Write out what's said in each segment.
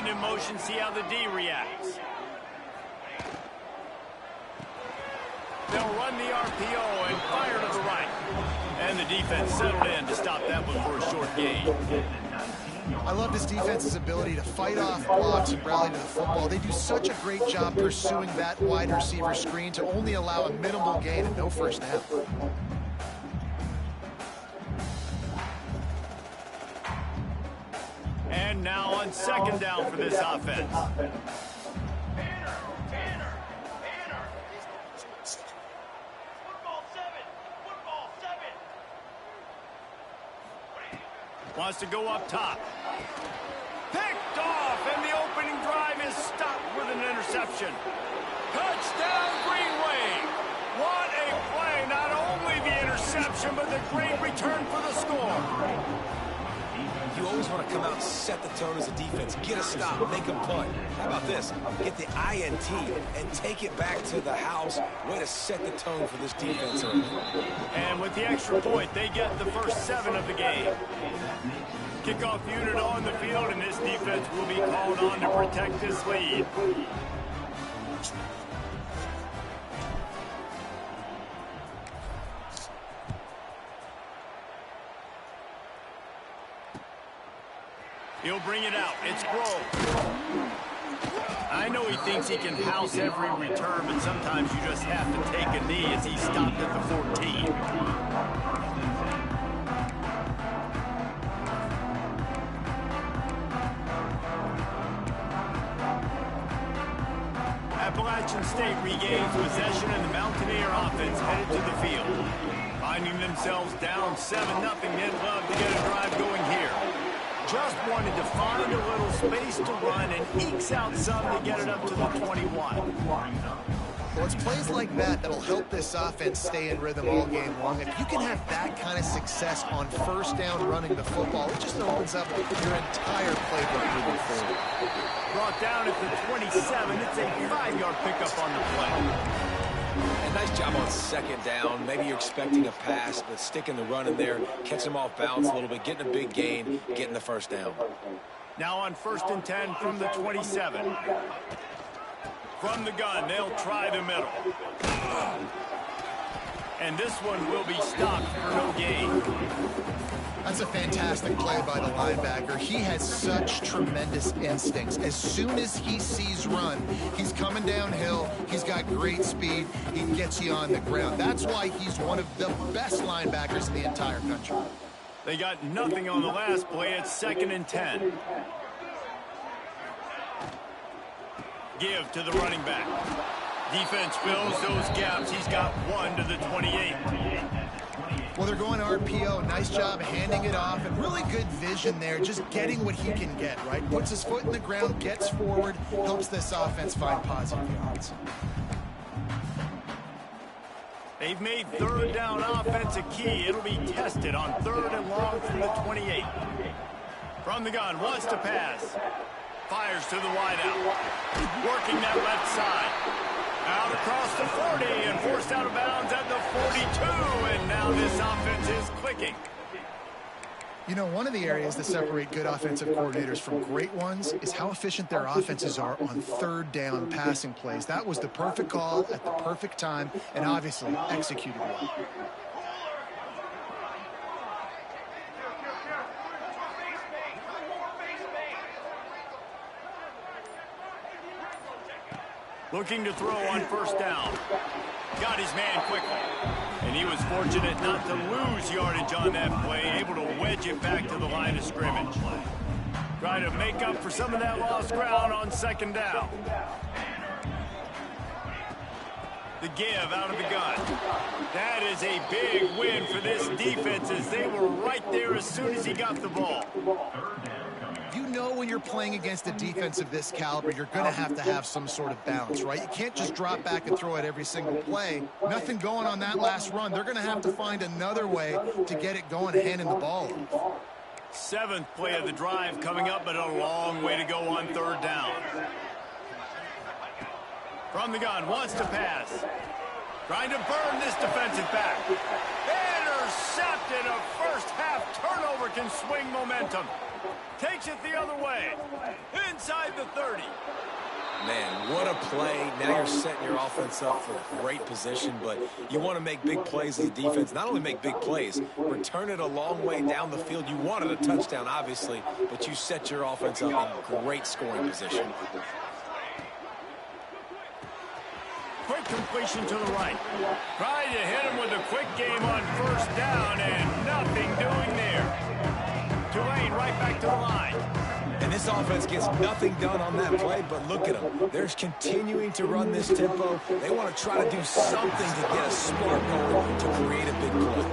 end in motion, see how the D reacts. They'll run the RPO and fire to the right. And the defense settled in to stop that one for a short gain. I love this defense's ability to fight off blocks and rally to the football. They do such a great job pursuing that wide receiver screen to only allow a minimal gain and no first down. And now on second down for this offense. Wants to go up top. Picked off, and the opening drive is stopped with an interception. Touchdown, Green Wave. What a play. Not only the interception, but the great return for the score. You always want to come out and set the tone as a defense. Get a stop, make a punt. How about this? Get the INT and take it back to the house. Way to set the tone for this defense. And with the extra point, they get the first 7 of the game. Kickoff unit on the field, and this defense will be called on to protect this lead. He'll bring it out. It's Grove. I know he thinks he can house every return, but sometimes you just have to take a knee as he stopped at the 14. Appalachian State regains possession, and the Mountaineer offense headed to the field. Finding themselves down 7-0, they'd love to get a drive going here. Just wanted to find a little space to run and ekes out some to get it up to the 21. Well, it's plays like that that'll help this offense stay in rhythm all game long. If you can have that kind of success on first down running the football, it just opens up your entire playbook moving forward. Brought down at the 27. It's a 5-yard pickup on the play. And nice job on second down. Maybe you're expecting a pass, but sticking the run in there, catch them off balance a little bit, getting a big gain, getting the first down. Now on 1st and 10 from the 27. From the gun, they'll try the middle. And this one will be stopped for no gain. That's a fantastic play by the linebacker. He has such tremendous instincts. As soon as he sees run, he's coming downhill. He's got great speed. He gets you on the ground. That's why he's one of the best linebackers in the entire country. They got nothing on the last play. It's 2nd and 10. Give to the running back. Defense fills those gaps. He's got 1 to the 28. Well, they're going RPO. Nice job handing it off, and really good vision there, just getting what he can get, right? Puts his foot in the ground, gets forward, helps this offense find positive yards. They've made 3rd down offense a key. It'll be tested on 3rd and long from the 28. From the gun, wants to pass. Fires to the wideout. Working that left side. Out across the 40 and forced out of bounds at the 42. And now this offense is clicking. You know, one of the areas that separate good offensive coordinators from great ones is how efficient their offenses are on 3rd down passing plays. That was the perfect call at the perfect time and obviously executed well. Looking to throw on 1st down. Got his man quickly. And he was fortunate not to lose yardage on that play, able to wedge it back to the line of scrimmage. Try to make up for some of that lost ground on 2nd down. The give out of the gun. That is a big win for this defense as they were right there as soon as he got the ball. You know when you're playing against a defense of this caliber, you're going to have some sort of balance, right? You can't just drop back and throw it every single play. Nothing going on that last run. They're going to have to find another way to get it going, handing the ball off. 7th play of the drive coming up, but a long way to go on 3rd down. From the gun, wants to pass. Trying to burn this defensive back. Intercepted. A first half turnover can swing momentum. Takes it the other way. Inside the 30. Man, what a play. Now you're setting your offense up for great position, but you want to make big plays as a defense. Not only make big plays, return it a long way down the field. You wanted a touchdown, obviously, but you set your offense up in great scoring position. Quick completion to the right. Tried to hit him with a quick game on first down, and nothing doing there. Tulane right back to the line. And this offense gets nothing done on that play, but look at them. They're continuing to run this tempo. They want to try to do something to get a spark going to create a big play.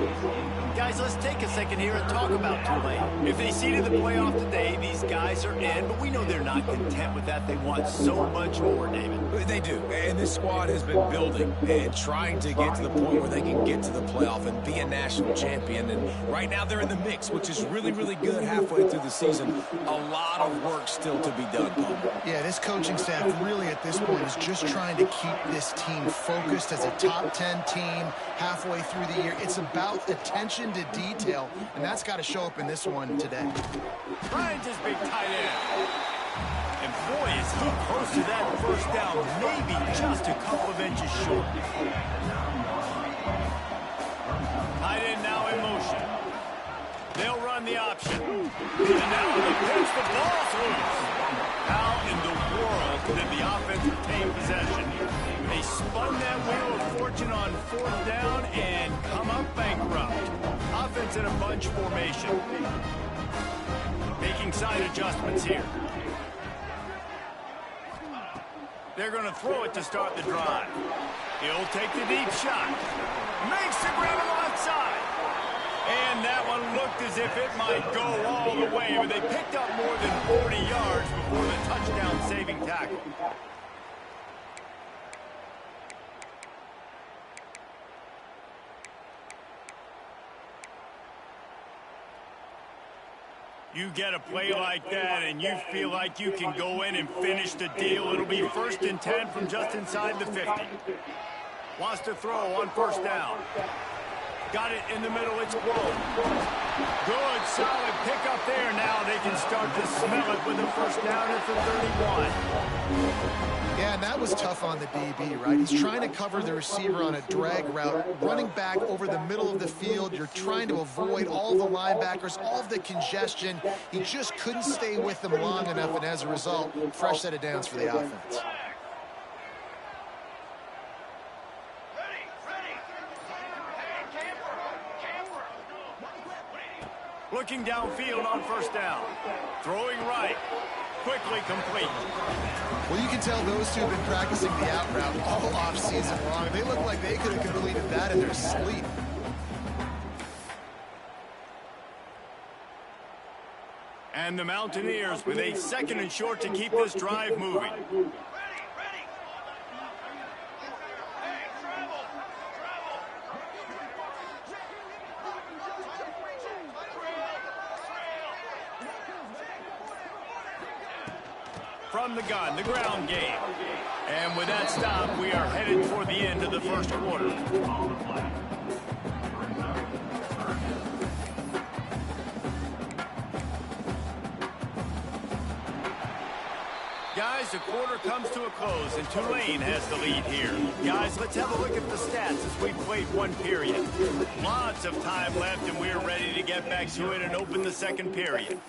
Guys, let's take a second here and talk about Tulane. If they seeded the playoff today, these guys are in, but we know they're not content with that. They want so much more, David. They do, and this squad has been building and trying to get to the point where they can get to the playoff and be a national champion. And right now they're in the mix, which is really, really good halfway through the season. A lot of work still to be done, Paul. Yeah, this coaching staff really at this point is just trying to keep this team focused as a top 10 team halfway through the year. It's about attention to detail, and that's got to show up in this one today. Bryant is big tight end. And boy, is he close to that first down, maybe just a couple of inches short. Tight end now in motion. They'll run the option. And now the pitch, the ball's loose. How in the world did the offense retain possession? They spun that wheel of fortune on fourth down and come up bankrupt. Offense in a bunch formation. Making side adjustments here. They're going to throw it to start the drive. He'll take the deep shot. Makes the grab on the left side. And that one looked as if it might go all the way, but they picked up more than 40 yards before the touchdown-saving tackle. You get a play like that and you feel like you can go in and finish the deal. It'll be 1st and 10 from just inside the 50. Wants to throw on first down. Got it in the middle. It's Woe. Good, solid pickup there. Now they can start to smell it with a first down at the 31. Yeah, and that was tough on the DB, right? He's trying to cover the receiver on a drag route, running back over the middle of the field. You're trying to avoid all the linebackers, all of the congestion. He just couldn't stay with them long enough, and as a result, fresh set of downs for the offense. Looking downfield on first down. Throwing right. Quickly complete. Well, you can tell those two have been practicing the out route all off-season long. They look like they could have completed that in their sleep. And the Mountaineers with a 2nd and short to keep this drive moving. From the gun, the ground game. And with that stop, we are headed toward the end of the first quarter. Guys, the quarter comes to a close, and Tulane has the lead here. Guys, let's have a look at the stats as we've played one period. Lots of time left, and we're ready to get back to it and open the second period.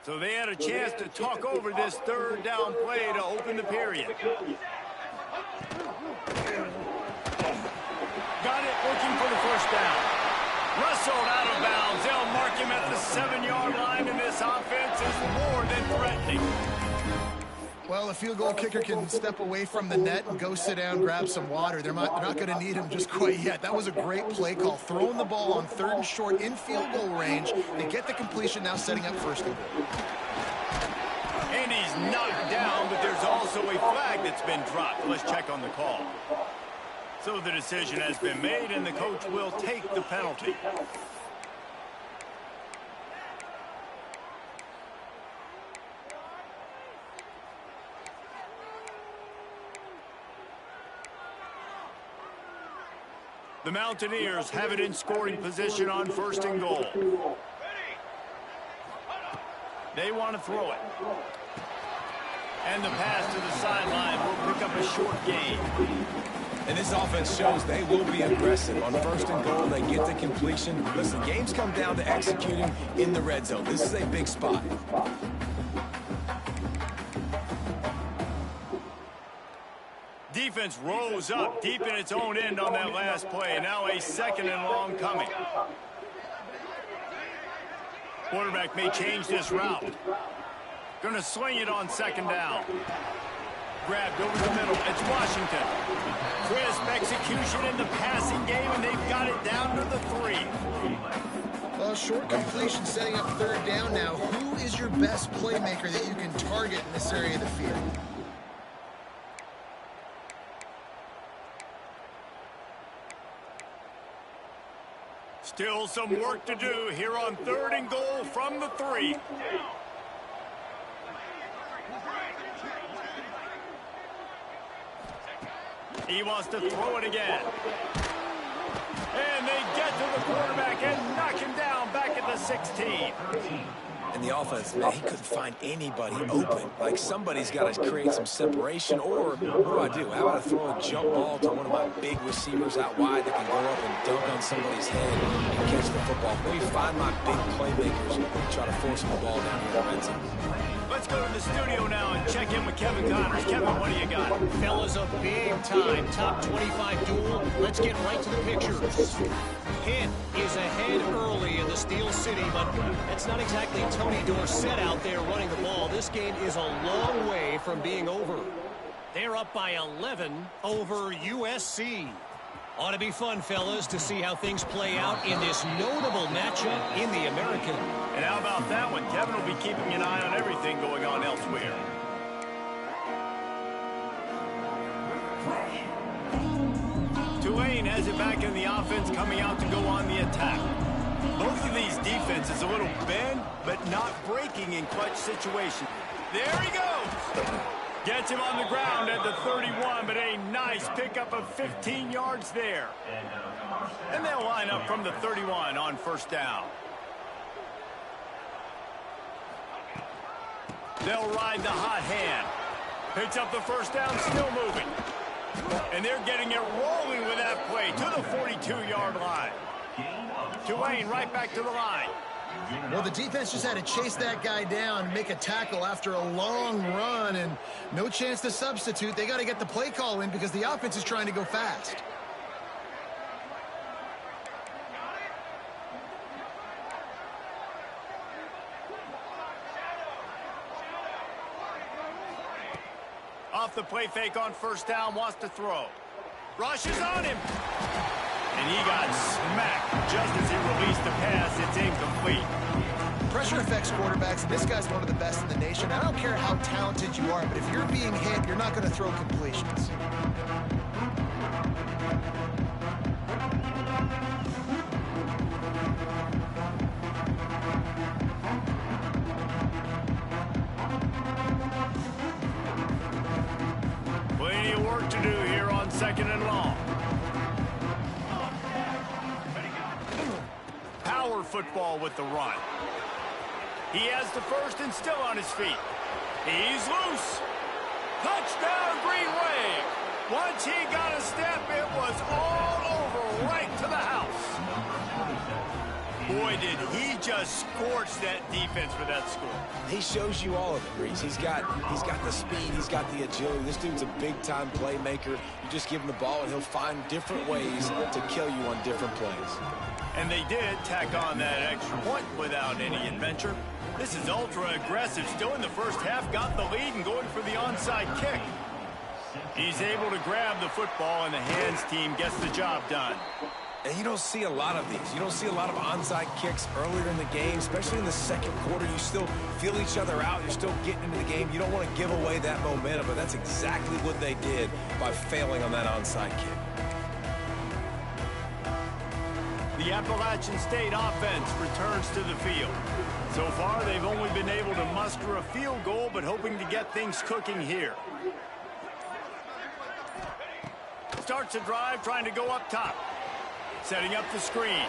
So they had a chance to talk over this 3rd down play to open the period. Got it, looking for the first down. Wrestled out of bounds. They'll mark him at the 7-yard line, and this offense is more than threatening. Well, a field goal kicker can step away from the net and go sit down, grab some water. They're not going to need him just quite yet. That was a great play call. Throwing the ball on 3rd and short in field goal range. They get the completion, now setting up 1st and goal. And he's knocked down, but there's also a flag that's been dropped. Let's check on the call. So the decision has been made, and the coach will take the penalty. The Mountaineers have it in scoring position on 1st and goal. They want to throw it. And the pass to the sideline will pick up a short gain. And this offense shows they will be aggressive. On 1st and goal, they get the completion. Listen, games come down to executing in the red zone. This is a big spot. Defense rose up deep in its own end on that last play. Now a 2nd and long coming. Quarterback may change this route. Going to sling it on 2nd down. Grabbed over the middle. It's Washington. Crisp execution in the passing game, and they've got it down to the 3. Well, short completion setting up 3rd down now. Who is your best playmaker that you can target in this area of the field? Still some work to do here on 3rd and goal from the 3. He wants to throw it again. And they get to the quarterback and knock him down back at the 16. And the offense, man, he couldn't find anybody open. Like, somebody's got to create some separation. Or what do? How about I throw a jump ball to one of my big receivers out wide that can go up and dunk on somebody's head and catch the football? Maybe find my big playmakers and try to force the ball down here in the red zone. Let's go to the studio now and check in with Kevin Connors. Kevin, what do you got? Fellas, a big-time top 25 duel. Let's get right to the pictures. Pitt is ahead early in the Steel City, but it's not exactly Tony Dorsett out there running the ball. This game is a long way from being over. They're up by 11 over USC. Ought to be fun, fellas, to see how things play out in this notable matchup in the American. And how about that one? Kevin will be keeping an eye on everything going on elsewhere. Tulane has it back in the offense, coming out to go on the attack. Both of these defenses a little bend, but not breaking in clutch situations. There he goes. Gets him on the ground at the 31, but a nice pickup of 15 yards there. And they'll line up from the 31 on 1st down. They'll ride the hot hand. Picks up the 1st down, still moving. And they're getting it rolling with that play to the 42-yard line. Tulane right back to the line. Well, the defense just had to chase that guy down and make a tackle after a long run, and no chance to substitute. They got to get the play call in because the offense is trying to go fast. Off the play fake on 1st down, wants to throw. Rushes on him. And he got smacked just as he released the pass. It's incomplete. Pressure affects quarterbacks, and this guy's one of the best in the nation. I don't care how talented you are, but if you're being hit, you're not going to throw completions. Plenty of work to do here on 2nd and long. Power football with the run. He has the 1st and still on his feet. He's loose. Touchdown, Green Wave. Once he got a step, it was all over right to the house. Boy, did he just scorch that defense for that score. He shows you all of it, Reese. He's got the speed, he's got the agility. This dude's a big-time playmaker. You just give him the ball, and he'll find different ways to kill you on different plays. And they did tack on that extra point without any adventure. This is ultra-aggressive. Still in the 1st half, got the lead and going for the onside kick. He's able to grab the football, and the hands team gets the job done. And you don't see a lot of these. You don't see a lot of onside kicks earlier in the game, especially in the 2nd quarter. You still feel each other out. You're still getting into the game. You don't want to give away that momentum, but that's exactly what they did by failing on that onside kick. The Appalachian State offense returns to the field. So far, they've only been able to muster a field goal, but hoping to get things cooking here. Starts a drive, trying to go up top. Setting up the screen.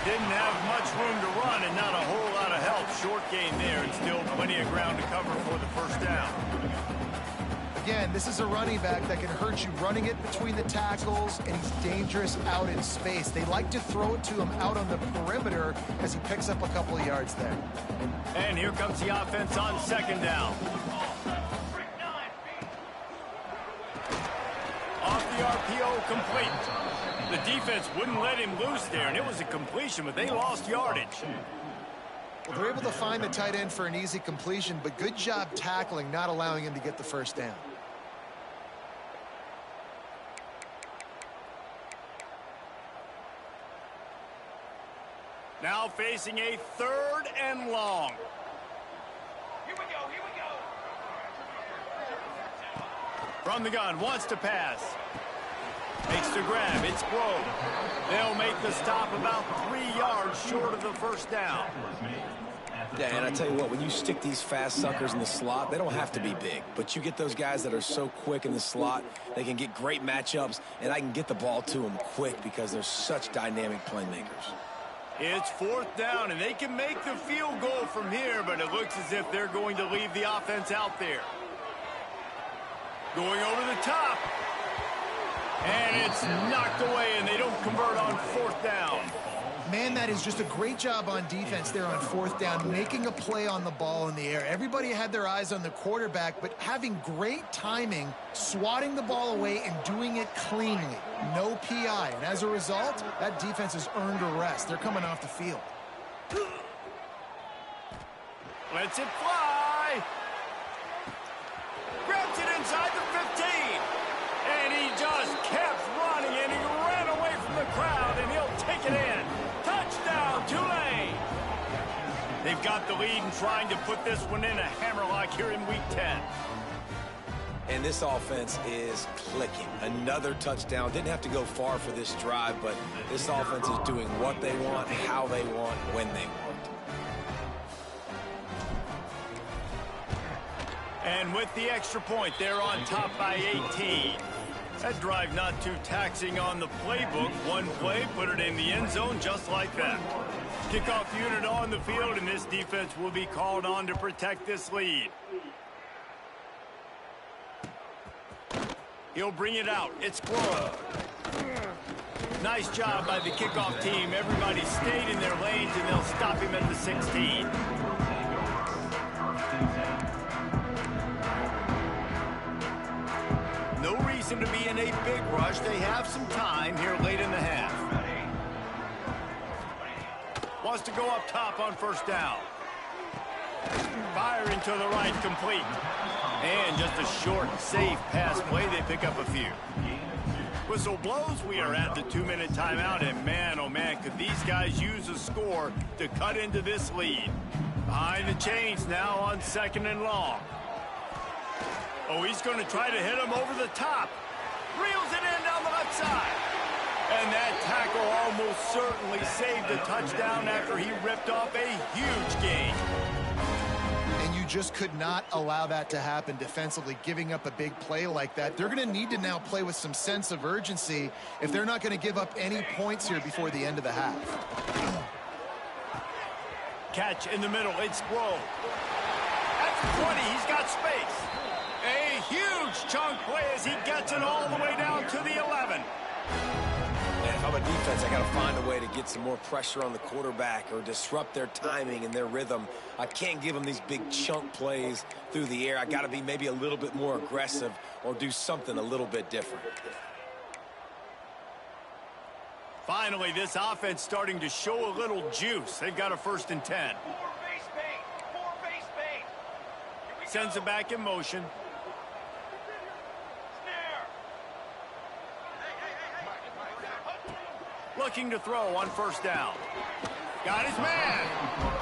Didn't have much room to run and not a whole lot of help. Short gain there and still plenty of ground to cover for the first down. Again, this is a running back that can hurt you running it between the tackles, and he's dangerous out in space. They like to throw it to him out on the perimeter as he picks up a couple of yards there. And here comes the offense on second down. Off the RPO, complete. The defense wouldn't let him loose there, and it was a completion, but they lost yardage. Well, they're able to find the tight end for an easy completion, but good job tackling, not allowing him to get the first down. Now facing a 3rd and long. Here we go, here we go. From the gun, wants to pass. Makes the grab, it's Grove. They'll make the stop about 3 yards short of the first down. Yeah, and I tell you what, when you stick these fast suckers in the slot, they don't have to be big. But you get those guys that are so quick in the slot, they can get great matchups, and I can get the ball to them quick because they're such dynamic playmakers. It's 4th down, and they can make the field goal from here, but it looks as if they're going to leave the offense out there. Going over the top. And it's knocked away, and they don't convert on 4th down. Man, that is just a great job on defense there on 4th down, making a play on the ball in the air. Everybody had their eyes on the quarterback, but having great timing, swatting the ball away and doing it cleanly. No PI. And as a result, that defense has earned a rest. They're coming off the field. Lets it fly. Grabs it inside the 15. And he just kept running, and he ran away from the crowd, and he'll take it in. Touchdown, Tulane! They've got the lead and trying to put this one in a hammerlock here in Week 10. And this offense is clicking. Another touchdown. Didn't have to go far for this drive, but this offense is doing what they want, how they want, when they want. And with the extra point, they're on top by 18. That drive not too taxing on the playbook. One play, put it in the end zone just like that. Kickoff unit on the field, and this defense will be called on to protect this lead. He'll bring it out. It's Grove. Nice job by the kickoff team. Everybody stayed in their lanes, and they'll stop him at the 16. No reason to be in a big rush. They have some time here late in the half. Wants to go up top on 1st down. Firing to the right, complete. And just a short, safe pass play. They pick up a few. Whistle blows. We are at the 2-minute timeout. And man, oh man, could these guys use a score to cut into this lead. Behind the chains now on 2nd and long. Oh, he's going to try to hit him over the top. Reels it in down the left side. And that tackle almost certainly saved a touchdown after he ripped off a huge gain. And you just could not allow that to happen defensively, giving up a big play like that. They're going to need to now play with some sense of urgency if they're not going to give up any points here before the end of the half. Catch in the middle. It's Grove. At the 20, he's got space. A huge chunk play as he gets it all the way down to the 11. And if I'm a defense, I got to find a way to get some more pressure on the quarterback or disrupt their timing and their rhythm. I can't give them these big chunk plays through the air. I got to be maybe a little bit more aggressive or do something a little bit different. Finally, this offense starting to show a little juice. They've got a 1st and 10. Four base bait. Sends it back in motion. Looking to throw on 1st down. Got his man.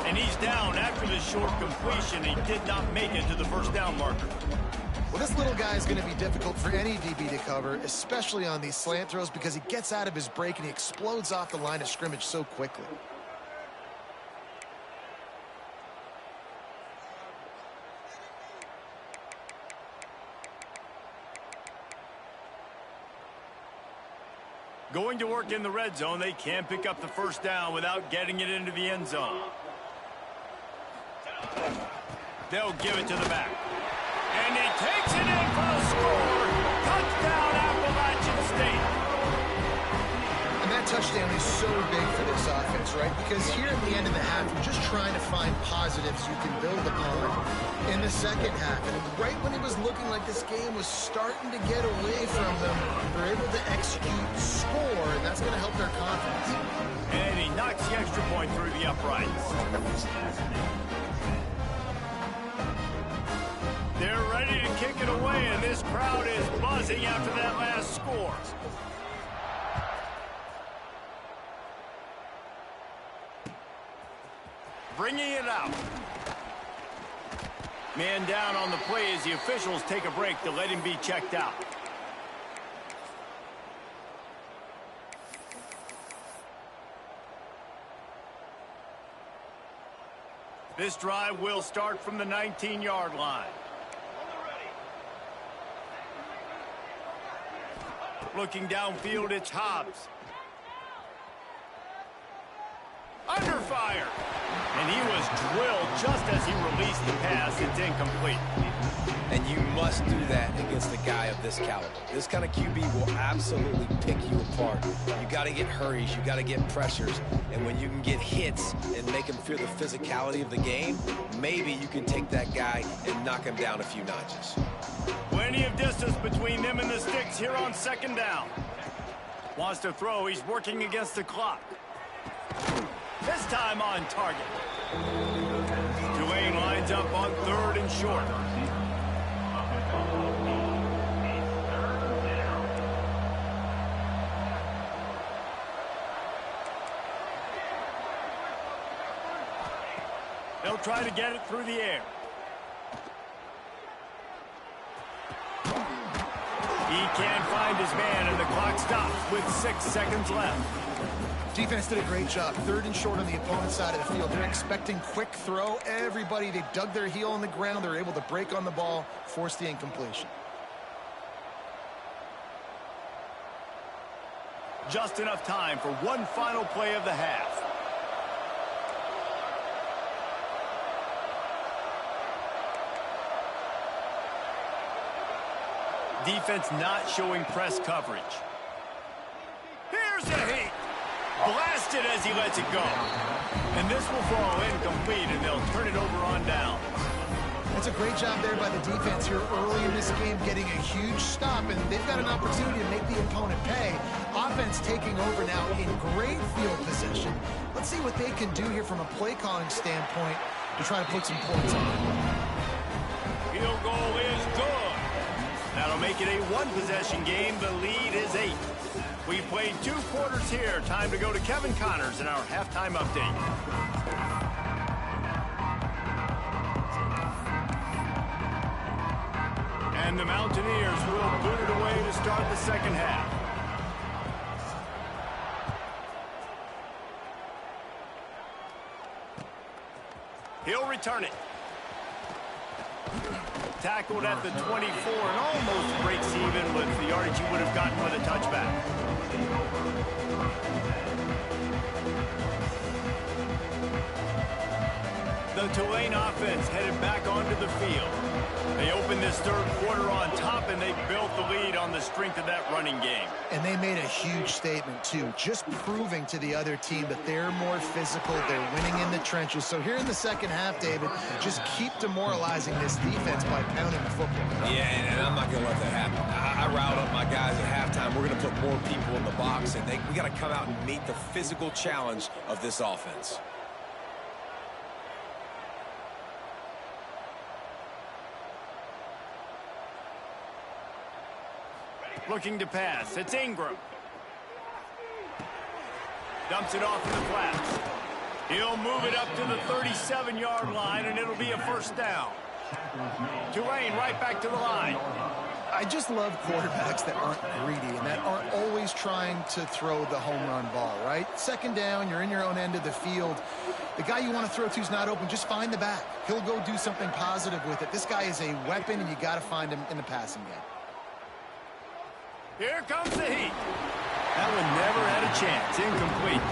And he's down after the short completion. He did not make it to the 1st down marker. Well, this little guy is going to be difficult for any DB to cover, especially on these slant throws, because he gets out of his break and he explodes off the line of scrimmage so quickly. Going to work in the red zone, they can't pick up the first down without getting it into the end zone. They'll give it to the back. And he takes it in for a score. Touchdown, Appalachian State. And that touchdown is so big for this offense, right? Because here at the end of the half, you're just trying to find positives you can build upon in the second half. And right when it was looking like this game was starting to get away from them, they're able to execute, score, and that's going to help their confidence. And he knocks the extra point through the uprights. They're ready to kick it away, and this crowd is buzzing after that last score. Bringing it out. Man down on the play as the officials take a break to let him be checked out. This drive will start from the 19-yard line. Looking downfield, it's Hobbs. Under fire. And he was drilled just as he released the pass. It's incomplete. And you must do that against a guy of this caliber. This kind of QB will absolutely pick you apart. You got to get hurries. You got to get pressures. And when you can get hits and make him feel the physicality of the game, maybe you can take that guy and knock him down a few notches. Plenty of distance between them and the sticks here on second down. Wants to throw. He's working against the clock. This time on target. Tulane lines up on 3rd and short. They'll try to get it through the air. He can't find his man, and the clock stops with 6 seconds left. Defense did a great job. 3rd and short on the opponent's side of the field. They're expecting quick throw. Everybody, they dug their heel on the ground. They're able to break on the ball, force the incompletion. Just enough time for one final play of the half. Defense not showing press coverage. Here's the heat. Blasted as he lets it go. And this will fall incomplete, and they'll turn it over on down. That's a great job there by the defense here early in this game, getting a huge stop, and they've got an opportunity to make the opponent pay. Offense taking over now in great field position. Let's see what they can do here from a play calling standpoint to try to put some points on. Field goal is good. That'll make it a one-possession game. The lead is 8. We played 2 quarters here. Time to go to Kevin Connors in our halftime update. And the Mountaineers will boot it away to start the second half. He'll return it. Tackled at the 24 and almost breaks even with the yardage he would have gotten with a touchback. The Tulane offense headed back onto the field. They opened this 3rd quarter on top, and they built the lead on the strength of that running game. And they made a huge statement, too, just proving to the other team that they're more physical, they're winning in the trenches. So here in the second half, David, just keep demoralizing this defense by pounding the football. Yeah, and I'm not going to let that happen. I riled up my guys at halftime. We're going to put more people in the box, and we got to come out and meet the physical challenge of this offense. Looking to pass. It's Ingram. Dumps it off in the flats. He'll move it up to the 37-yard line, and it'll be a first down. Tulane right back to the line. I just love quarterbacks that aren't greedy and that aren't always trying to throw the home run ball, right? Second down, you're in your own end of the field. The guy you want to throw to is not open. Just find the back. He'll go do something positive with it. This guy is a weapon, and you got to find him in the passing game. Here comes the heat. That one never had a chance. Incomplete.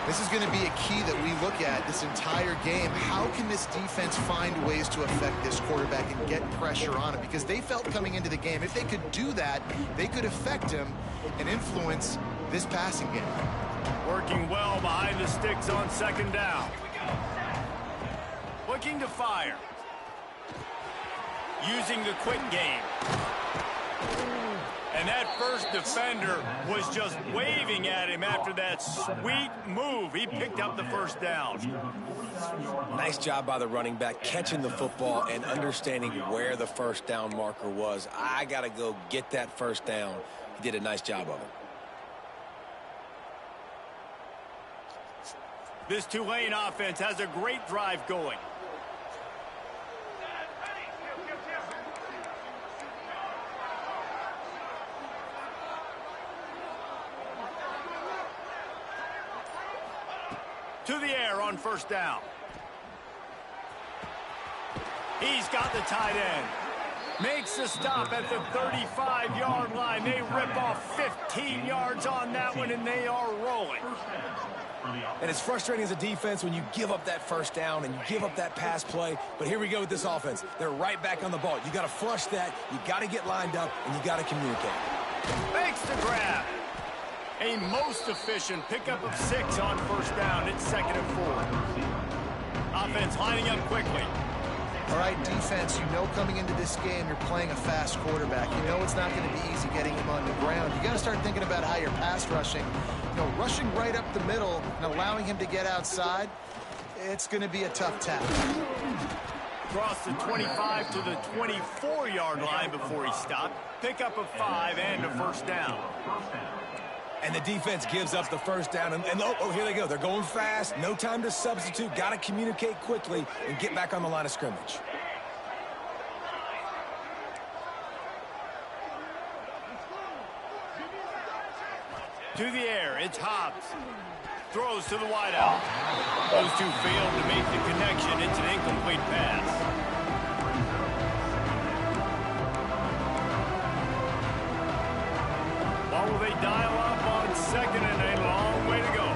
This is going to be a key that we look at this entire game. How can this defense find ways to affect this quarterback and get pressure on him? Because they felt coming into the game, if they could do that, they could affect him and influence this passing game. Working well behind the sticks on second down. Looking to fire. Using the quick game. And that first defender was just waving at him after that sweet move. He picked up the first down. Nice job by the running back catching the football and understanding where the first down marker was. I got to go get that first down. He did a nice job of it. This Tulane offense has a great drive going. To the air on first down. He's got the tight end. Makes the stop at the 35-yard line. They rip off 15 yards on that one, and they are rolling. And it's frustrating as a defense when you give up that first down and you give up that pass play. But here we go with this offense. They're right back on the ball. You got to flush that. You got to get lined up, and you got to communicate. Makes the grab. A most efficient pickup of 6 on first down. It's 2nd and 4. Offense lining up quickly. All right, defense, you know coming into this game you're playing a fast quarterback. You know it's not going to be easy getting him on the ground. You got to start thinking about how you're pass rushing. You know, rushing right up the middle and allowing him to get outside, it's going to be a tough task. Across the 25 to the 24-yard line before he stopped. Pickup of 5 and a first down. And the defense gives up the first down. And oh, here they go. They're going fast. No time to substitute. Got to communicate quickly and get back on the line of scrimmage. To the air, it's Hobbs. Throws to the wideout. Those two failed to make the connection. It's an incomplete pass. What will they dial up on second and a long way to go?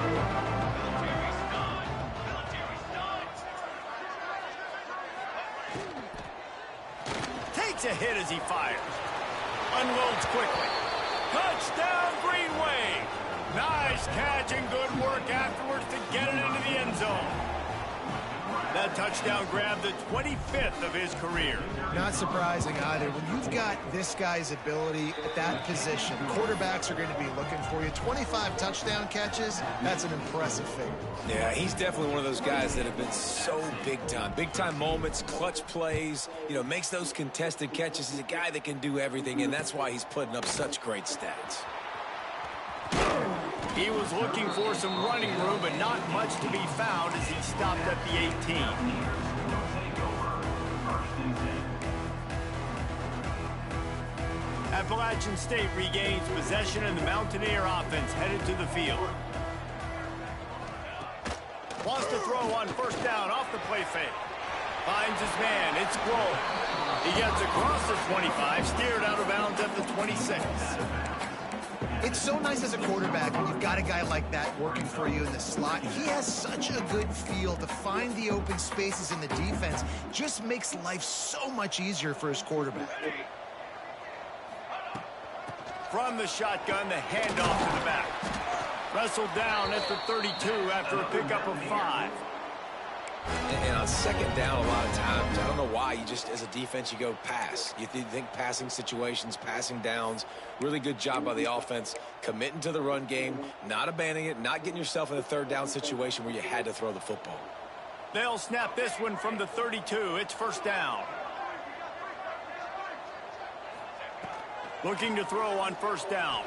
Takes a hit as he fires. Unloads quickly. Touchdown, Green Wave. Nice catch and good work afterwards to get it into the end zone. That touchdown grabbed the 25th of his career. Not surprising either. When you've got this guy's ability at that position, quarterbacks are going to be looking for you. 25 touchdown catches, that's an impressive figure. Yeah, he's definitely one of those guys that have been so big time. Big time moments, clutch plays, you know, makes those contested catches. He's a guy that can do everything, and that's why he's putting up such great stats. He was looking for some running room, but not much to be found as he stopped at the 18. Appalachian State regains possession, and the Mountaineer offense headed to the field. Wants to throw on first down off the play fake. Finds his man. It's Grohl. He gets across the 25, steered out of bounds at the 26. It's so nice as a quarterback when you've got a guy like that working for you in the slot. He has such a good feel to find the open spaces in the defense. Just makes life so much easier for his quarterback. From the shotgun, the handoff to the back. Wrestled down at the 32 after a pickup of 5. And on second down, a lot of times, I don't know why, you just, as a defense, you go pass. You think passing situations, passing downs. Really good job by the offense, committing to the run game, not abandoning it, not getting yourself in a third down situation where you had to throw the football. They'll snap this one from the 32. It's first down. Looking to throw on first down.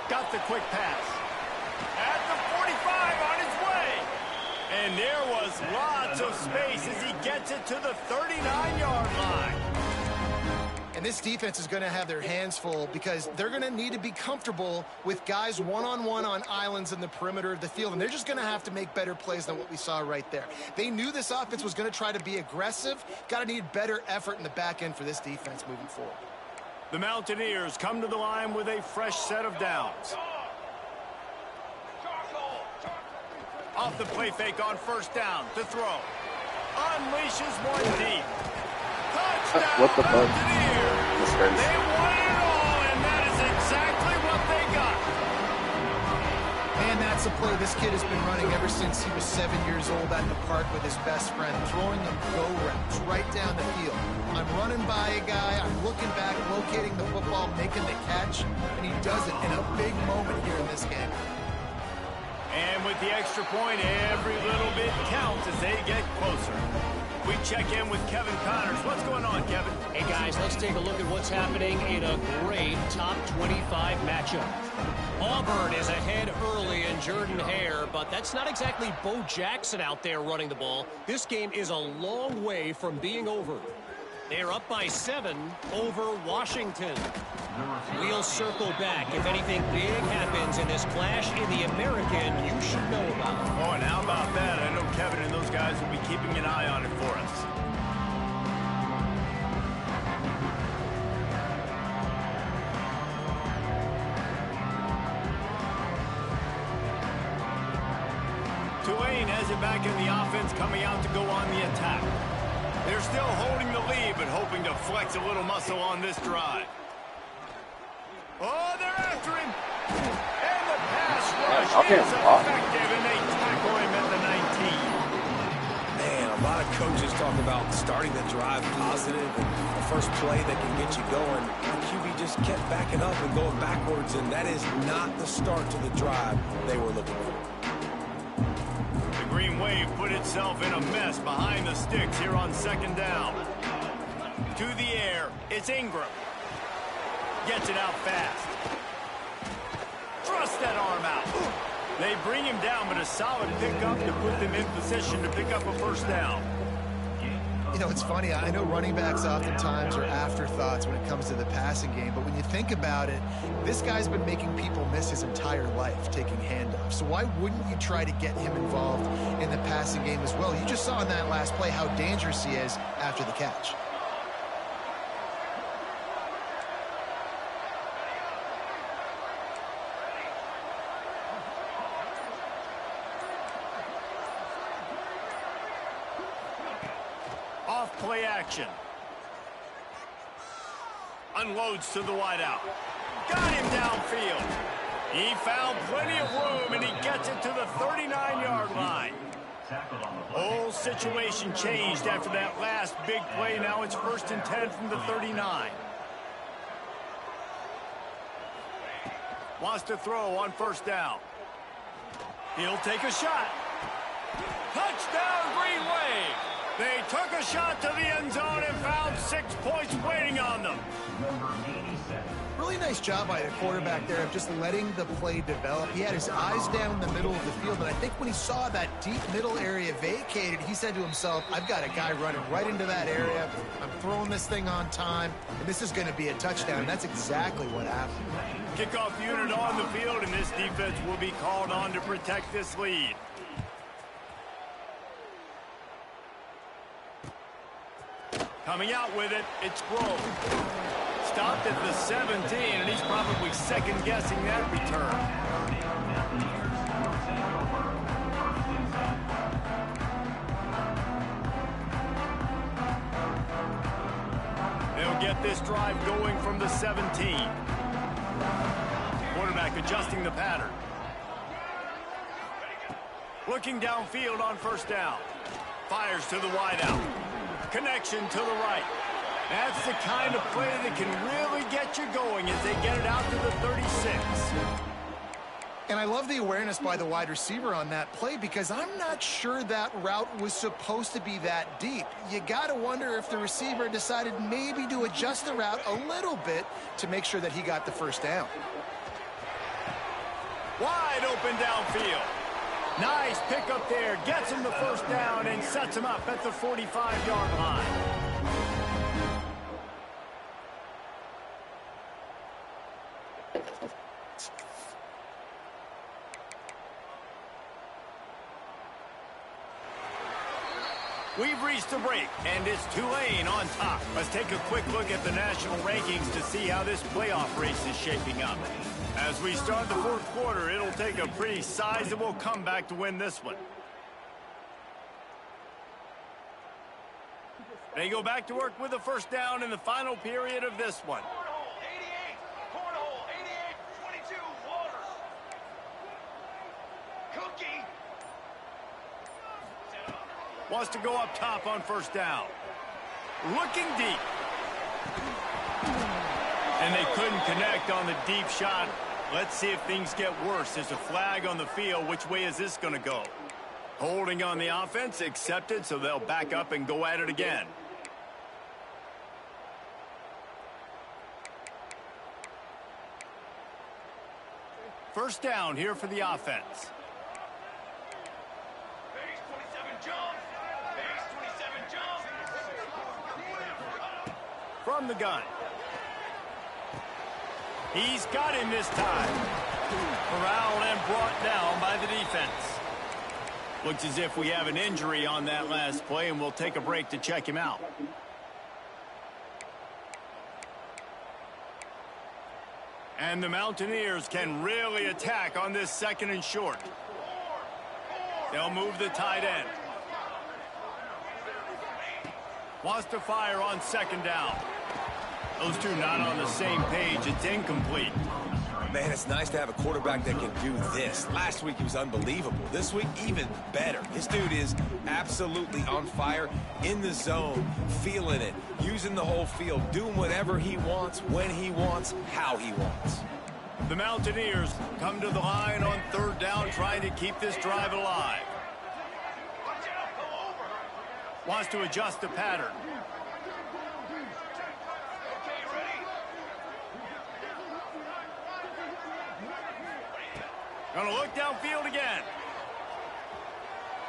Got the quick pass. At the 45 on his way. And there was lots of space as he gets it to the 39-yard line. And this defense is going to have their hands full because they're going to need to be comfortable with guys one-on-one on islands in the perimeter of the field. And they're just going to have to make better plays than what we saw right there. They knew this offense was going to try to be aggressive. Got to need better effort in the back end for this defense moving forward. The Mountaineers come to the line with a fresh set of downs. Off the play fake on first down to throw. Unleashes one deep. Touchdown, What the fuck? Buccaneers. They won it all, and that is exactly what they got. And that's a play this kid has been running ever since he was 7 years old at the park with his best friend, throwing them go routes right down the field. I'm running by a guy, I'm looking back, locating the football, making the catch, and he does it in a big moment here in this game. And with the extra point, every little bit counts as they get closer. We check in with Kevin Connors. What's going on, Kevin? Hey, guys, let's take a look at what's happening in a great top 25 matchup. Auburn is ahead early in Jordan-Hare, but that's not exactly Bo Jackson out there running the ball. This game is a long way from being over. They're up by 7 over Washington. We'll circle back if anything big happens in this clash in the American you should know about. Oh, and how about that? I know Kevin and those guys will be keeping an eye on it for us. Tulane has it back in the offense, coming out to go on the attack. They're still holding the lead, but hoping to flex a little muscle on this drive. Oh, they're after him. And the pass rush is effective, and they tackle him at the 19. Man, a lot of coaches talk about starting the drive positive and the first play that can get you going. The QB just kept backing up and going backwards, and that is not the start to the drive they were looking for. The Green Wave put itself in a mess behind the sticks here on second down. To the air, it's Ingram. Gets it out fast. Thrust that arm out. They bring him down, but a solid pickup to put them in position to pick up a first down. You know, it's funny. I know running backs oftentimes are afterthoughts when it comes to the passing game, but when you think about it, this guy's been making people miss his entire life taking handoffs. So why wouldn't you try to get him involved in the passing game as well? You just saw in that last play how dangerous he is after the catch. Play action. Unloads to the wideout. Got him downfield. He found plenty of room, and he gets it to the 39-yard line. Whole situation changed after that last big play. Now it's 1st and 10 from the 39. Wants to throw on first down. He'll take a shot. Touchdown, Green Wave. They took a shot to the end zone and found 6 points waiting on them. Really nice job by the quarterback there of just letting the play develop. He had his eyes down in the middle of the field, and I think when he saw that deep middle area vacated, he said to himself, I've got a guy running right into that area. I'm throwing this thing on time, and this is going to be a touchdown. And that's exactly what happened. Kickoff unit on the field, and this defense will be called on to protect this lead. Coming out with it, it's Grove. Stopped at the 17, and he's probably second-guessing that return. They'll get this drive going from the 17. Quarterback adjusting the pattern. Looking downfield on first down. Fires to the wideout. Connection to the right. That's the kind of play that can really get you going as they get it out to the 36. And I love the awareness by the wide receiver on that play because I'm not sure that route was supposed to be that deep. You got to wonder if the receiver decided maybe to adjust the route a little bit to make sure that he got the first down. Wide open downfield. Nice pick up there. Gets him the first down and sets him up at the 45-yard line. We've reached the break, and it's Tulane on top. Let's take a quick look at the national rankings to see how this playoff race is shaping up. As we start the fourth quarter, it'll take a pretty sizable comeback to win this one. They go back to work with a first down in the final period of this one. Cornhole, 88. Cornhole, 88. 22. Water. Cookie. Wants to go up top on first down. Looking deep. And they couldn't connect on the deep shot. Let's see if things get worse. There's a flag on the field. Which way is this going to go? Holding on the offense, accepted, so they'll back up and go at it again. First down here for the offense. Base 27 jump. Base 27 jump. From the gun. He's got him this time. Corralled and brought down by the defense. Looks as if we have an injury on that last play, and we'll take a break to check him out. And the Mountaineers can really attack on this second and short. They'll move the tight end. Wants to fire on second down. Those two not on the same page. It's incomplete. Man, it's nice to have a quarterback that can do this. Last week he was unbelievable. This week, even better. This dude is absolutely on fire, in the zone, feeling it, using the whole field, doing whatever he wants, when he wants, how he wants. The Mountaineers come to the line on third down, trying to keep this drive alive. Watch out. Go over. Wants to adjust the pattern. Okay, ready? Gonna look downfield again.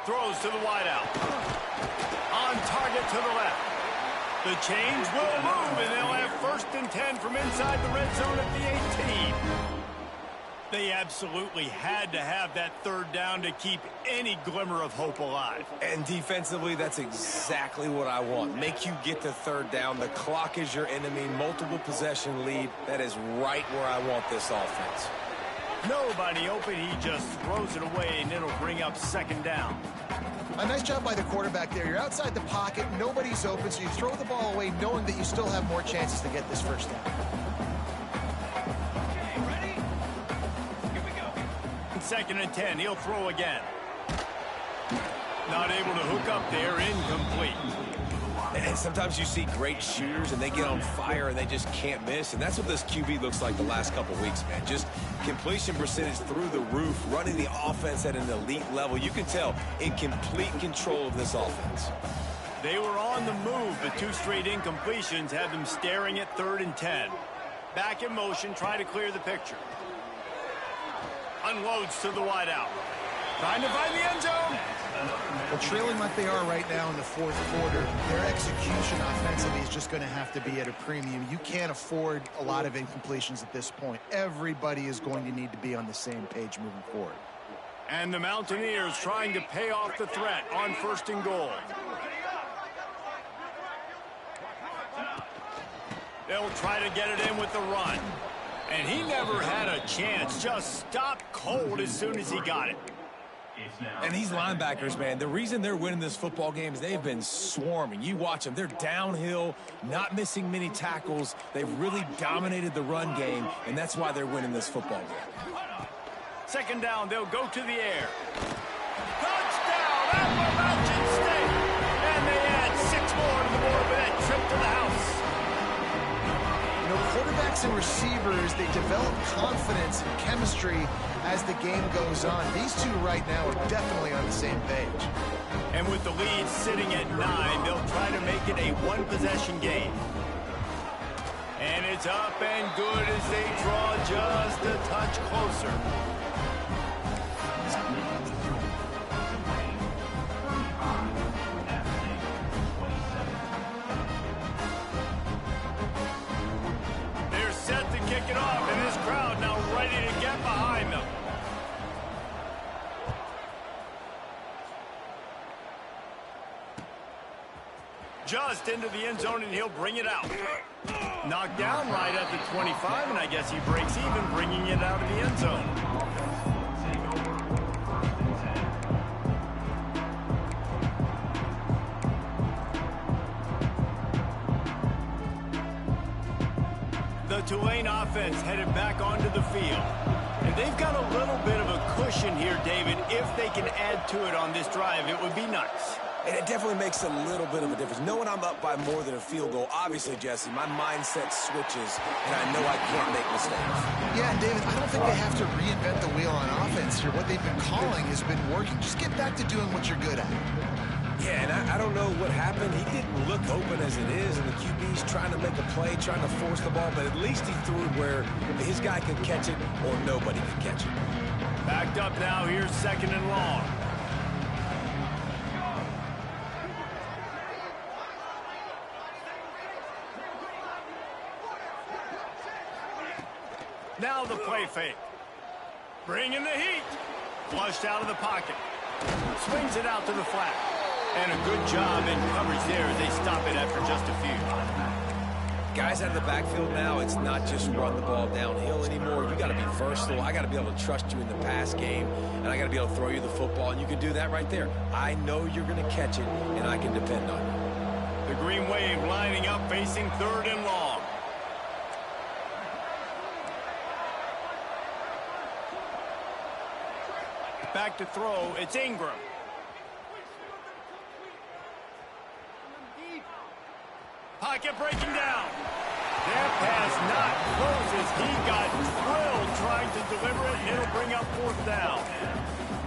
Throws to the wideout. On target to the left. The chains will move, and they'll have first and 10 from inside the red zone at the 18. They absolutely had to have that third down to keep any glimmer of hope alive. And defensively, that's exactly what I want. Make you get to third down. The clock is your enemy. Multiple possession lead. That is right where I want this offense. Nobody open. He just throws it away, and it'll bring up second down. A nice job by the quarterback there. You're outside the pocket. Nobody's open, so you throw the ball away knowing that you still have more chances to get this first down. Okay, ready? Here we go. Second and 10. He'll throw again. Not able to hook up there. Incomplete. And sometimes you see great shooters and they get on fire and they just can't miss. And that's what this QB looks like the last couple weeks, man. Just completion percentage through the roof, running the offense at an elite level. You can tell in complete control of this offense. They were on the move, but two straight incompletions had them staring at third and 10. Back in motion, try to clear the picture. Unloads to the wideout. Trying to find the end zone. Well, trailing like they are right now in the fourth quarter, their execution offensively is just going to have to be at a premium. You can't afford a lot of incompletions at this point. Everybody is going to need to be on the same page moving forward. And the Mountaineers trying to pay off the threat on first and goal. They'll try to get it in with the run. And he never had a chance. Just stopped cold as soon as he got it. And these linebackers, man, the reason they're winning this football game is they've been swarming. You watch them. They're downhill, not missing many tackles. They've really dominated the run game, and that's why they're winning this football game. Second down, they'll go to the air. Touchdown, Appalachian State! And they add 6 more to the board with that trip to the house. You know, quarterbacks and receivers, they develop confidence and chemistry as the game goes on. These two right now are definitely on the same page. And with the lead sitting at 9, they'll try to make it a one-possession game. And it's up and good as they draw just a touch closer. They're set to kick it off, and this crowd now ready to get behind them. just into the end zone, and he'll bring it out. Knocked down right at the 25, and I guess he breaks even, bringing it out of the end zone. The Tulane offense headed back onto the field. And they've got a little bit of a cushion here, David. If they can add to it on this drive, it would be nice. And it definitely makes a little bit of a difference. Knowing I'm up by more than a field goal, obviously, Jesse, my mindset switches, and I know I can't make mistakes. Yeah, and David, I don't think they have to reinvent the wheel on offense here. What they've been calling has been working. Just get back to doing what you're good at. Yeah, and I don't know what happened. He didn't look open as it is, and the QB's trying to make a play, trying to force the ball, but at least he threw it where his guy could catch it or nobody could catch it. Backed up now. Here's 2nd and long. Now the play fake. Bringing the heat. Flushed out of the pocket. Swings it out to the flat. And a good job in coverage there as they stop it after just a few. Guys out of the backfield now, it's not just run the ball downhill anymore. You got to be versatile. I got to be able to trust you in the pass game, and I got to be able to throw you the football, and you can do that right there. I know you're going to catch it, and I can depend on you. The Green Wave lining up, facing 3rd and long. Back to throw, it's Ingram. Pocket breaking down. That pass not closes. He got drilled trying to deliver it, and it'll bring up 4th down.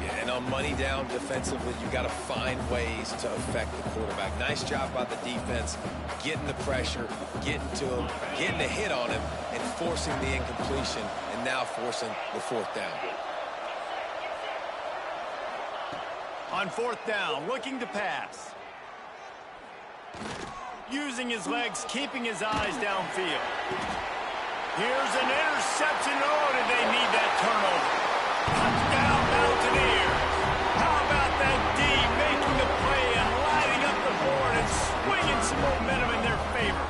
Yeah, and on money down defensively, you got to find ways to affect the quarterback. Nice job by the defense, getting the pressure, getting to him, getting a hit on him, and forcing the incompletion, and now forcing the 4th down. On 4th down, looking to pass. Using his legs, keeping his eyes downfield. Here's an interception. Oh, did they need that turnover? Touchdown, Mountaineers. How about that D making the play and lighting up the board and swinging some momentum in their favor?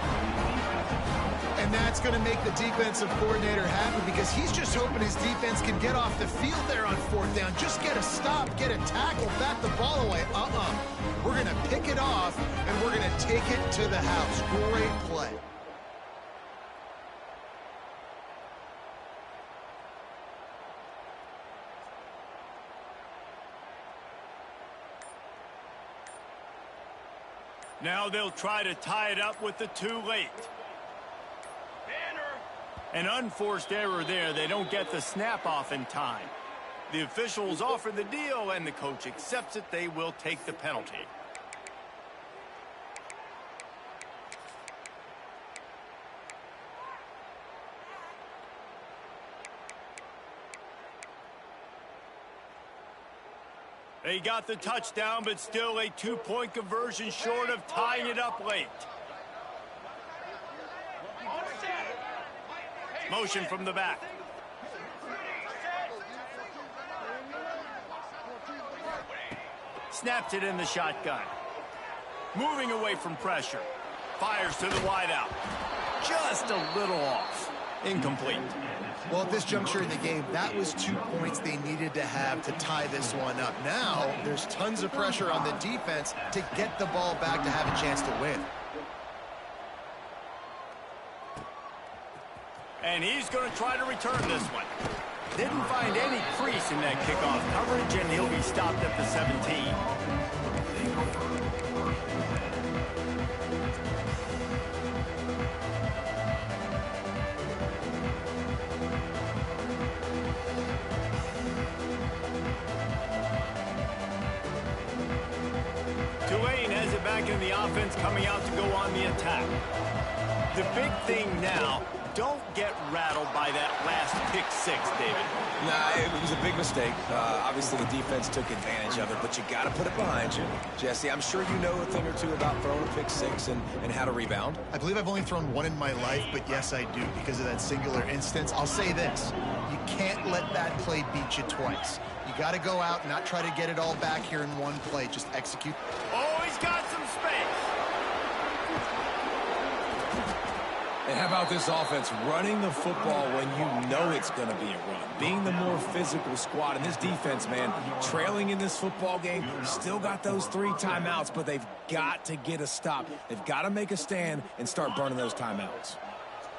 And that's going to make the defensive coordinator happy because he's just hoping his defense can get off the field there on 4th down. Just get a stop, get a tackle, bat the ball away. We're going to pick it off, and we're going to take it to the house. Great play. Now they'll try to tie it up with the 2 late. An unforced error there. They don't get the snap off in time. The officials offer the deal, and the coach accepts it. They will take the penalty. They got the touchdown, but still a 2-point conversion short of tying it up late. Motion from the back. Snaps it in the shotgun. Moving away from pressure. Fires to the wideout. Just a little off. Incomplete. Well, at this juncture in the game, that was 2 points they needed to have to tie this one up. Now, there's tons of pressure on the defense to get the ball back to have a chance to win. And he's going to try to return this one. Didn't find any crease in that kickoff coverage, and he'll be stopped at the 17. Tulane has it back in the offense, coming out to go on the attack. The big thing now, don't get rattled by that last pick 6, David. Nah, it was a big mistake. Obviously, the defense took advantage of it, but you got to put it behind you. Jesse, I'm sure you know a thing or two about throwing a pick 6 and how to rebound. I believe I've only thrown one in my life, but yes, I do, because of that singular instance. I'll say this. You can't let that play beat you twice. You got to go out and not try to get it all back here in one play. Just execute. Oh, he's got some space. And how about this offense running the football when you know it's going to be a run? Being the more physical squad. And this defense, man, trailing in this football game, still got those 3 timeouts, but they've got to get a stop. They've got to make a stand and start burning those timeouts.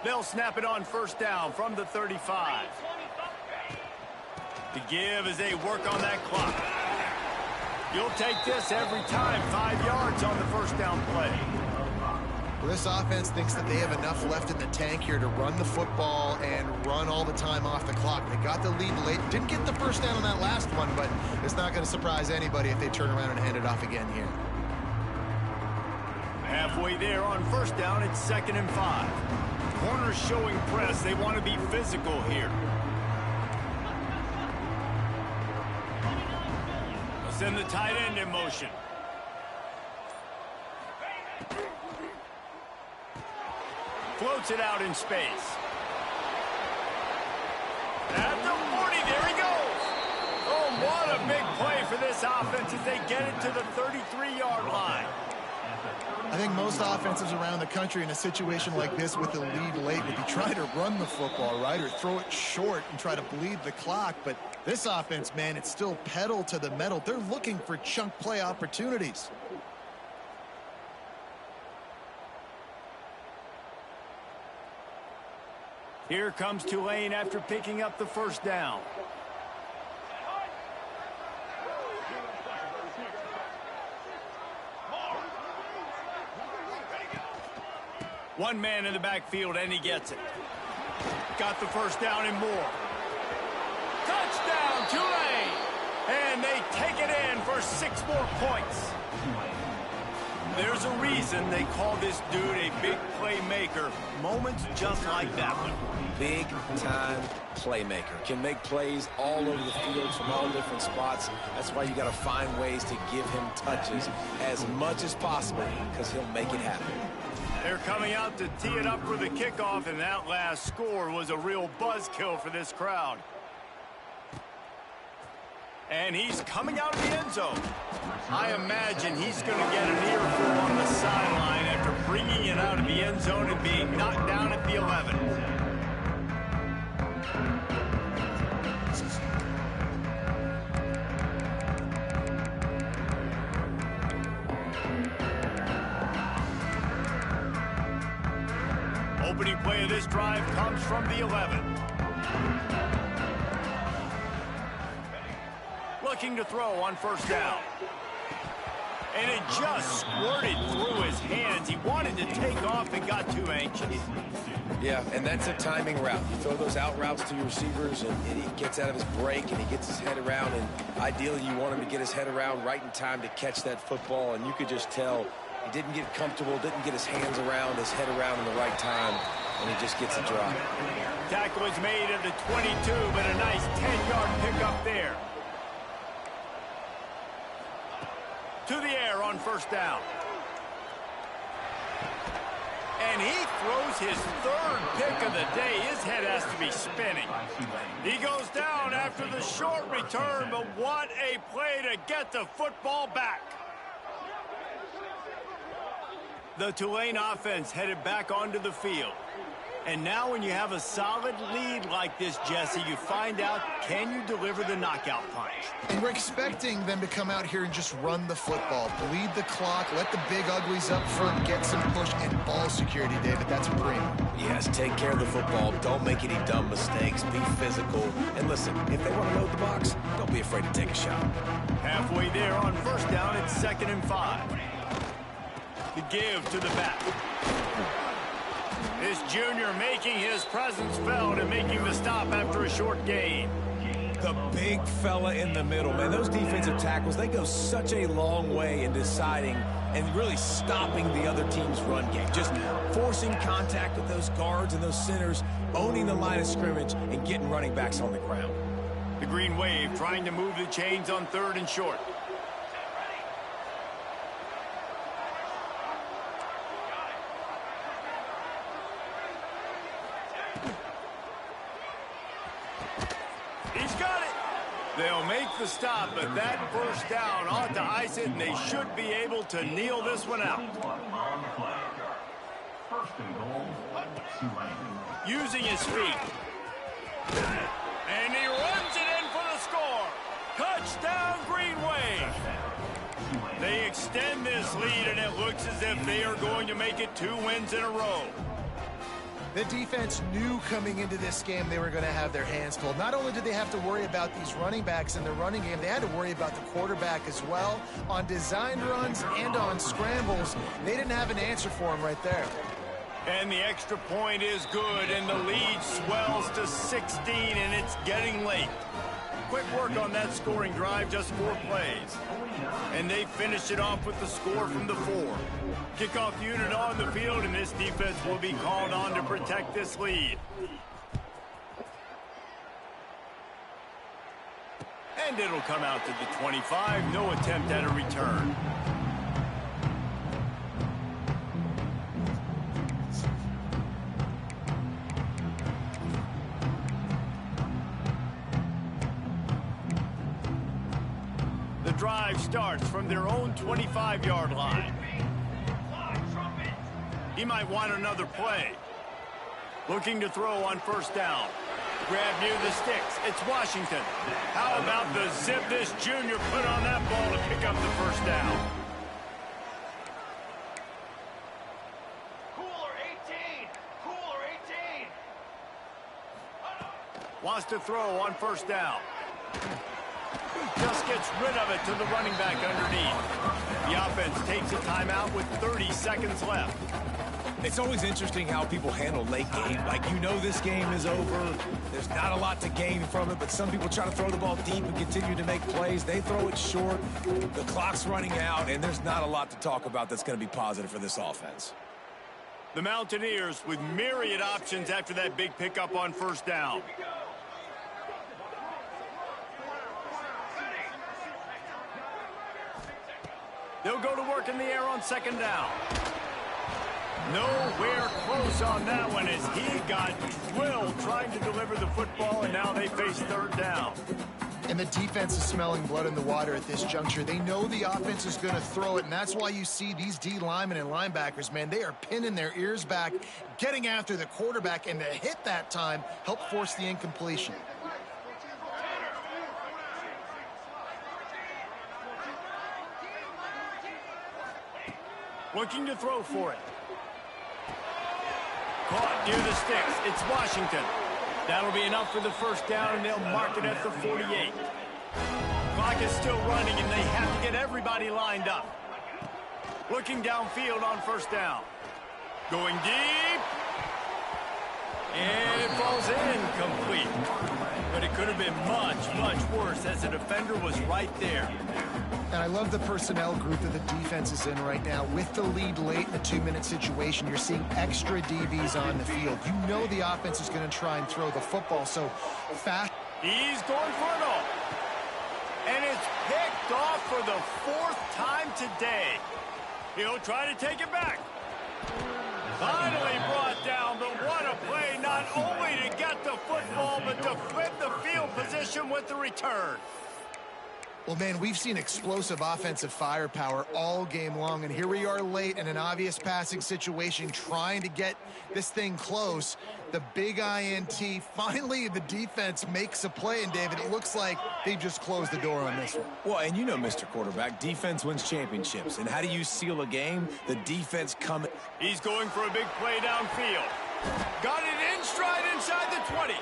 They'll snap it on first down from the 35. To give as they work on that clock. You'll take this every time. 5 yards on the first down play. Well, this offense thinks that they have enough left in the tank here to run the football and run all the time off the clock. They got the lead late. Didn't get the first down on that last one, but it's not going to surprise anybody if they turn around and hand it off again here. Halfway there on first down, it's 2nd and 5. Corners showing press. They want to be physical here. They'll send the tight end in motion. Floats it out in space. At the 40, there he goes. Oh, what a big play for this offense as they get it to the 33-yard line. I think most offenses around the country in a situation like this with the lead late would be trying to run the football, right, or throw it short and try to bleed the clock. But this offense, man, it's still pedal to the metal. They're looking for chunk play opportunities. Here comes Tulane after picking up the first down. One man in the backfield, and he gets it. Got the first down and more. Touchdown, Tulane! And they take it in for 6 more points. There's a reason they call this dude a big playmaker. Moments just like that one. Big-time playmaker. Can make plays all over the field from all different spots. That's why you got to find ways to give him touches as much as possible because he'll make it happen. They're coming out to tee it up for the kickoff, and that last score was a real buzzkill for this crowd. And he's coming out of the end zone. I imagine he's going to get an earful on the sideline after bringing it out of the end zone and being knocked down at the 11. Opening play of this drive comes from the 11. Looking to throw on first down. And it just squirted through his hands. He wanted to take off and got too anxious. Yeah, and that's a timing route. You throw those out routes to your receivers, and he gets out of his break, and he gets his head around. And ideally, you want him to get his head around right in time to catch that football. And you could just tell he didn't get comfortable, didn't get his hands around, his head around in the right time, and he just gets a drop. Tackle is made at the 22, but a nice 10-yard pickup there. To the air on first down. And he throws his 3rd pick of the day. His head has to be spinning. He goes down after the short return, but what a play to get the football back. The Tulane offense headed back onto the field. And now when you have a solid lead like this, Jesse, you find out, can you deliver the knockout punch? And we're expecting them to come out here and just run the football, bleed the clock, let the big uglies up front, get some push and ball security, David. That's premium. Yes, take care of the football. Don't make any dumb mistakes. Be physical. And listen, if they want to load the box, don't be afraid to take a shot. Halfway there on first down, it's 2nd and 5. The give to the back. This junior making his presence felt and making the stop after a short gain. The big fella in the middle, man. Those defensive tackles, they go such a long way in deciding and really stopping the other team's run game. Just forcing contact with those guards and those centers, owning the line of scrimmage, and getting running backs on the ground. The Green Wave trying to move the chains on 3rd and short. He's got it. They'll make the stop, but that first down ought to ice it, and they should be able to kneel this one out. Using his feet. And he runs it in for the score. Touchdown, Green Wave. They extend this lead, and it looks as if they are going to make it 2 wins in a row. The defense knew coming into this game they were going to have their hands full. Not only did they have to worry about these running backs in the running game, they had to worry about the quarterback as well. On designed runs and on scrambles, they didn't have an answer for him right there. And the extra point is good, and the lead swells to 16, and it's getting late. Quick work on that scoring drive, just 4 plays. And they finish it off with the score from the 4. Kickoff unit on the field, and this defense will be called on to protect this lead. And it'll come out to the 25. No attempt at a return. The drive starts from their own 25-yard line. He might want another play. Looking to throw on first down. Grab near the sticks. It's Washington. How about the zip this junior put on that ball to pick up the first down? Cooler 18. Cooler 18. Wants to throw on first down. Just gets rid of it to the running back underneath. The offense takes a timeout with 30 seconds left. It's always interesting how people handle late game. Like, you know this game is over. There's not a lot to gain from it, but some people try to throw the ball deep and continue to make plays. They throw it short. The clock's running out, and there's not a lot to talk about that's going to be positive for this offense. The Mountaineers with myriad options after that big pickup on first down. They'll go to work in the air on second down. Nowhere close on that one as he got drilled trying to deliver the football, and now they face third down. And the defense is smelling blood in the water at this juncture. They know the offense is going to throw it, and that's why you see these D linemen and linebackers, man, they are pinning their ears back, getting after the quarterback, and the hit that time helped force the incompletion. Looking to throw for it. Caught near the sticks. It's Washington. That'll be enough for the first down, and they'll mark it at the 48. Clock is still running, and they have to get everybody lined up. Looking downfield on first down. Going deep. And it falls incomplete. But it could have been much, much worse as the defender was right there. And I love the personnel group that the defense is in right now. With the lead late in the 2-minute situation, you're seeing extra DBs on the field. You know the offense is going to try and throw the football, so fast. He's going for it all. And it's picked off for the 4th time today. He'll try to take it back. Finally brought down, but what a play, not only to get the football, but to flip the field position with the return. Well, man, we've seen explosive offensive firepower all game long, and here we are late in an obvious passing situation trying to get this thing close. The big INT, finally the defense makes a play, and David, it looks like they just closed the door on this one. Well, and you know, Mr. Quarterback, defense wins championships. And how do you seal a game? The defense coming. He's going for a big play downfield. Got it in stride inside the 20.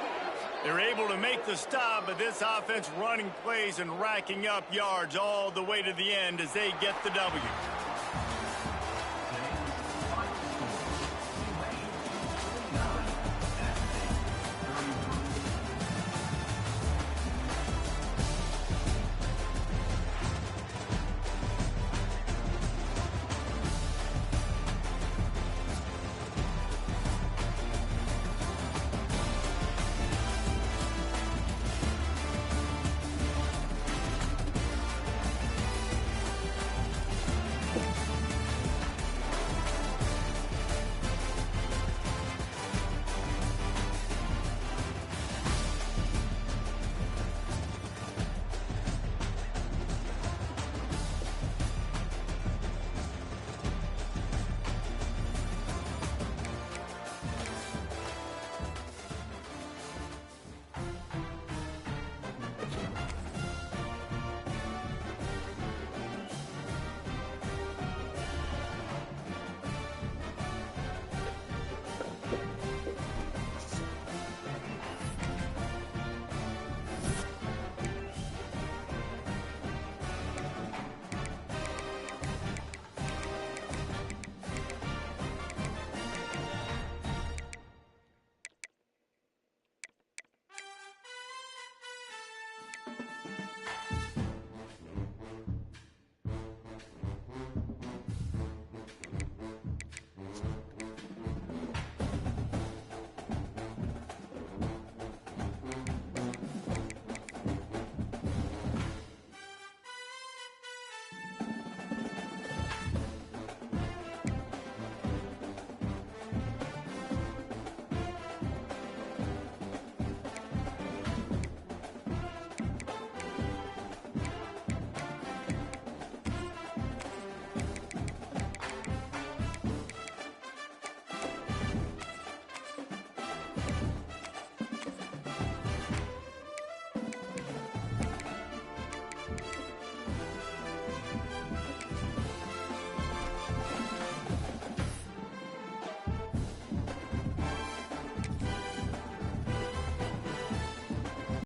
They're able to make the stop, but this offense running plays and racking up yards all the way to the end as they get the W.